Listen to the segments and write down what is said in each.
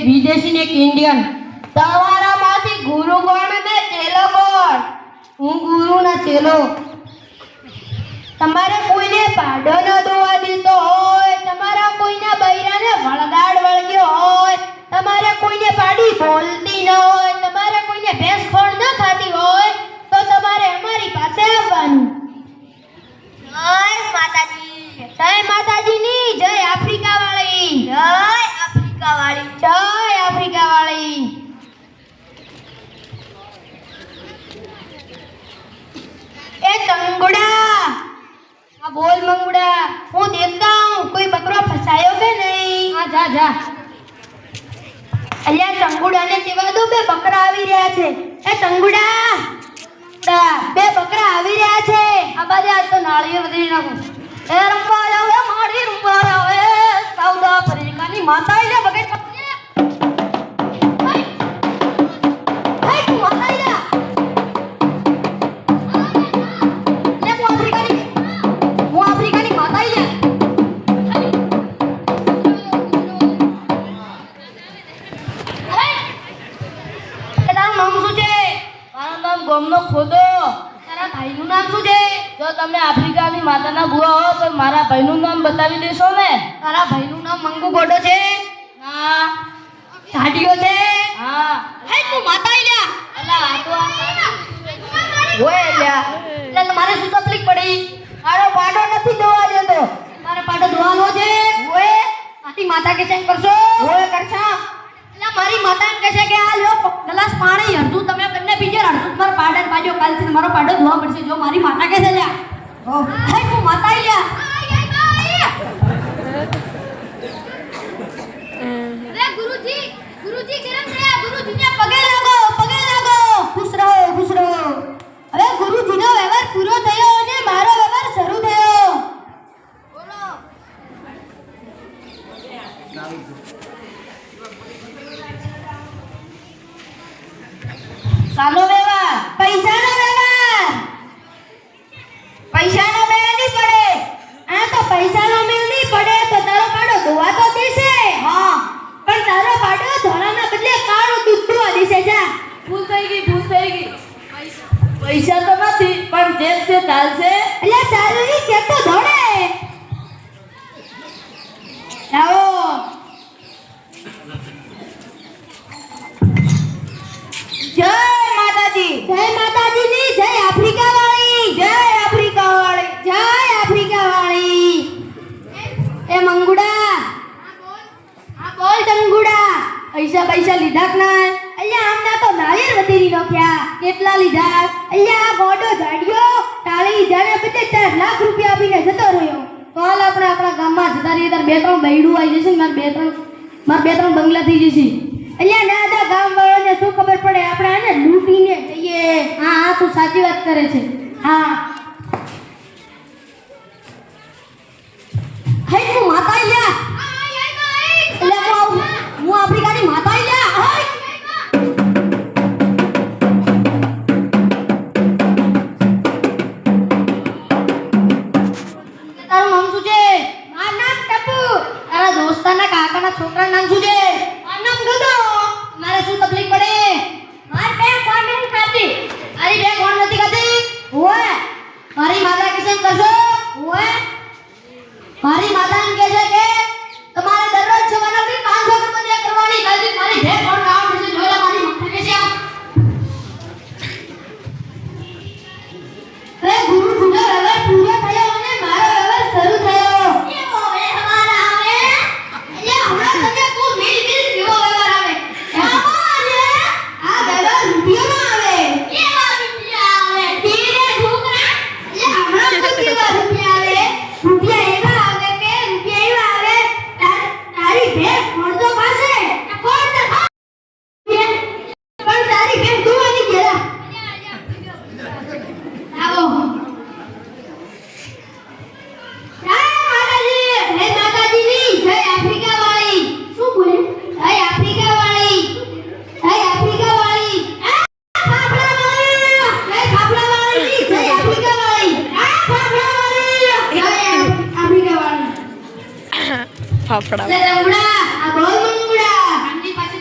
વિદેશી ને એક ઇન્ડિયન. તમારામાંથી ગુરુ કોણ ને ચેલો કોણ? હું ગુરુ ના ચેલો. તમારે કોઈને પાડો ન દોવા દીધો હોય, તમારા કોઈના બૈરાને વળગાડ વળગ્યો હોય, તમારે કોઈને પાડી બોલતી ન હોય, તમારે કોઈને ભેંસ ખોળ ન ખાતી હોય તો તમારે અમારી પાસે આવવાનું. જય માતાજી. જય માતાજીની જય આફ્રિકા વાળી. જય આફ્રિકા વાળી. જય આફ્રિકા વાળી. ए चंगुड़ा, हाँ बोल मंगुड़ा, હું देखता हूँ कोई बकरा फसायो के नहीं. हाँ जा जा. अल्યા ચંગુડાને કેવા દો, બે બકરા આવી રહ્યા છે. એ ચંગુડા, બે બકરા આવી રહ્યા છે. આ બાજુ આજ તો નાળિયેર વધી નાખું. એ રંબા આવે માડી રંબા આવે સાઉદા ફરીકાની માતા ile બગેટ પકડે. હાય હાય તું માતા ile ગોમનો ખોદો. તારા ભાઈનું નામ શું છે? જો તમે આફ્રિકાની માતાના બુઆ હો તો મારા ભાઈનું નામ બતાવી દેશો ને? તારા ભાઈનું નામ મંગુ ગોડો છે? હા. ઢાડિયો છે? હા. હે તું માતા લ્યા. અલા આ તો ઓય લ્યા. એટલે તમારે શું તકલીફ પડી? મારો પાડો નથી દોવા દેતો. મારે પાડો દોવાનો છે? ઓય આથી માતા કે ચેક કરશો? ઓય કરશા. એટલે મારી માતા એમ કહે છે કે આ લ્યો ગ્લાસ પાણી અડધું તમે બંને પીજો, અડધું તમારો પાડો પાજો. કાલથી તમારો પાડો ધોવા પડશે. જો મારી માતા કહે છે લ્યા. હે તું માતા લ્યા. અરે ગુરુજી, ગુરુજી કેમ રહ્યા? ગુરુજીને પગે લાગો, પગે લાગો. ખુશ રહો, ખુશ રહો. હવે ગુરુજીનો વ્યવહાર પૂરો થયો અને મારો વ્યવહાર શરૂ થયો. બોલો. સાનો વ્યવહાર? પૈસાનો વ્યવહાર. પૈસાનો મેળ નહીં પડે. આ તો પૈસાનો મેળ નહીં પડે તો તારો પાડો ધોવા તો દેશે. હા, પણ તારો પાડો ધોળાના બદલે કાળું દૂધ ધોવા દેશે. જા. ભૂલ થઈ ગઈ, ભૂલ થઈ ગઈ. પૈસા તો નથી પણ જેબ છે ચાલશે. એટલે ચાલની છે તો ધોળે. આવો. જય માતાજી. જય માતાજીની જય આફ્રિકા વાળી. જય આફ્રિકા વાળી. જય આફ્રિકા વાળી. એ મંગુડા. હા બોલ ચંગુડા. પૈસા લીધા કે ના? અલ્યા આમના તો નાળિયેર વધેરી નોખ્યા. કેટલા લીધા? અલ્યા આ ગોડો જાડ્યો ટાળી જાણે 4 લાખ રૂપિયા આપીને જતો રહ્યો. કાલ આપણે આપણા ગામમાં જતા રહીએ ત્યારે 2-3 બૈડું આવી જશે ને મારે 2-3 બંગલા થઈ જશે. અલ્યા નાદા ગામ વાળાને શું ખબર પડે? આપણે આને લૂંટીને જઈએ. હા હા તું સાચી વાત કરે છે. હા હે તું માતા લ્યા. એટલે હું આફ્રિકાની માતા લ્યા. હાય તારું નામ શું છે? મારું નામ ટપુ. તારા દોસ્તાના કાકાના છોકરાનું નામ શું છે? મારું નામ ગગો. મારે શું તકલીફ પડે? મારી બે કોણ નથી ખાતી. મારી બે કોણ નથી ખાતી? ઓય મારી માતા કે કેમ કરશો? ઓય મારી માતા એમ કહે છે કે તમારે દરરોજ સવારે 500 રૂપિયા કરવાની. કાલથી મારી બે કોણ ખાવા પડશે. જોઈલા મારી માતા કે છે. રે ગુરુ તુનો વ્યવહાર પૂરો થયો અને મારો વ્યવહાર શરૂ થયો. કેવો વ્યવહાર આવે? એટલે હમણાં તમને કો મિલ કેવો વ્યવહાર આવે? આવો ને. આ વ્યવહાર રૂપિયામાં આવે. કેવા રૂપિયા આવે? ધીરે ઢોકરા. એટલે હમણાં તો કેવા રૂપિયા આવે? રૂપિયા એવા આવે કે રૂપિયા એવા આવે તારી ભેંસ મળતો પાસે કોણ તો પણ તારી ભેંસ દુવાની ગેલા. આવો. જય માતાજી. હે માતાજીની જય આફ્રિકા વાળી. શું બોલે? જય આફ્રિકા વાળી. જય આફ્રિકા વાળી. ફાફડા વાળી. જય ફાફડા વાળી. જય આફ્રિકા વાળી. ફાફડા વાળી. જય આફ્રિકા વાળી. ફાફડા. લે રંગડા. આ બોલ મંગડા. આમની પાસે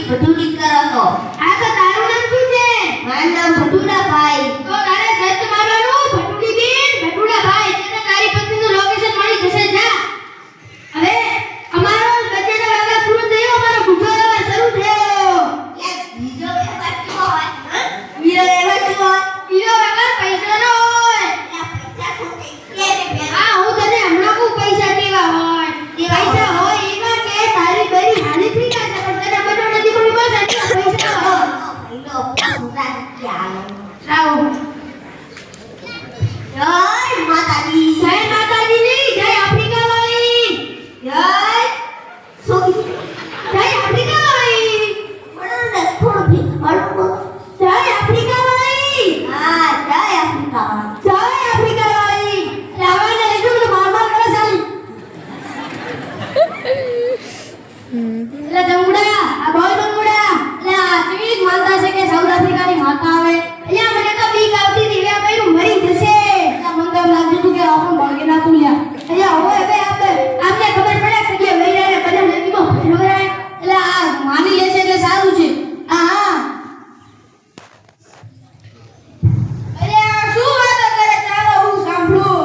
ભટુડી કરો તો. આ તો તારું નામ શું છે? મારું નામ ભટુડાભાઈ. તો તારે સર્ચ મારવાનું ભટુડી બેન, ભટુડાભાઈ. તને તારી પત્નીનું લોકેશન મળી જશે. જા. હવે અમારો બચેલો વ્યવહાર પૂરો થયો, અમારો બીજો વ્યવહાર શરૂ થયો. બીજો વ્યવહાર શું હોય? બીજો વ્યવહાર શું હોય? બીજો વ્યવહાર પૈસાનો હોય. પૈસા શું થઈ? હા, હું તને હમણાં કહું પૈસા કેવા હોય. પૈસા હોય એમાં કે તારી બરી હાલી થઈ જાય છે, પણ તને બધો નથી પડી બસ આટલા પૈસા હોય. લાવો. જય માતાજી. જય માતાજીની જય આફ્રિકા વાળી. જય આફ્રિકા વાળી. જય આફ્રિકા વાળી. હા, જય આફ્રિકા વાળી. જય આફ્રિકા વાળી. લાવાને લેજો મને માર કરે સાલી. એટલે જંગુડા, આ બોલ જંગુડા. એટલે આ કેવી રીત માનતા છે કે સાઉથ આફ્રિકાની માતા આવે? એટલે મને તો બીક આવતી હતી, હવે કઈ મરી જશે. એટલે મને તો એમ લાગતું હતું કે આપણું ભાગી નાખું લ્યા. એટલે હવે આપણે ખબર પડે કે વૈરાને કદમ નદીમાં ફેરવાય. એટલે આ માની લેશે એટલે સારું છે. હા. અરે આ શું વાતો કરે? ચાલો હું સાંભળું.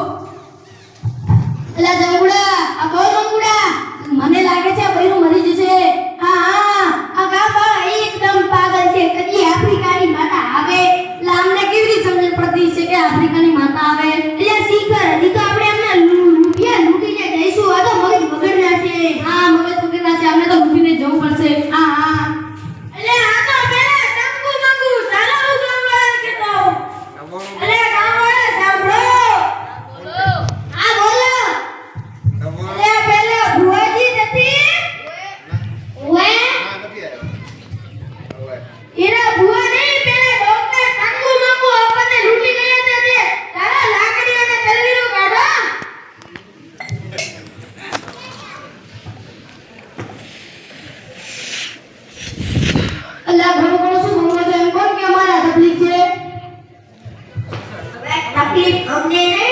એટલે જંગુડા, આ બોલ જંગુડા. મને લાગે છે આ બૈરું મરી જશે. હા, આ ગામવાળા એકદમ પાગલ છે. કદી આફ્રિકાની માતા આવે? એટલે અમને કેવી રીતે સમજણ પડતી છે કે આફ્રિકાની માતા આવે? એટલે શીખર હજી તો આપણે એમને રૂપિયા લૂંટીને જઈશું. આ તો મગજ બગડના છે. હા, મગજ બગડના છે. આપણે તો લૂંટીને જવું પડશે. હા. એટલે આ તો પેલા ટંકુ મંગુ. ચાલો હું ગામવાળા કહેતો. એટલે ગામવાળા સાંભળો. હા, બોલો. એટલે પેલા ભુવાજી નથી? ઓએ એના ભુવા નહીં, પેલા ડોક્ટર ટંકુ મંગુ આપણને લૂંટી ગયા હતા તે. તારા લાકડી અને તલવીરો કાઢો. અલ્લા ઘણું ઘણું શું ભણવા છે? એમ કોણ કે અમારા તકલીફ છે? હવે તકલીફ અમને નહીં,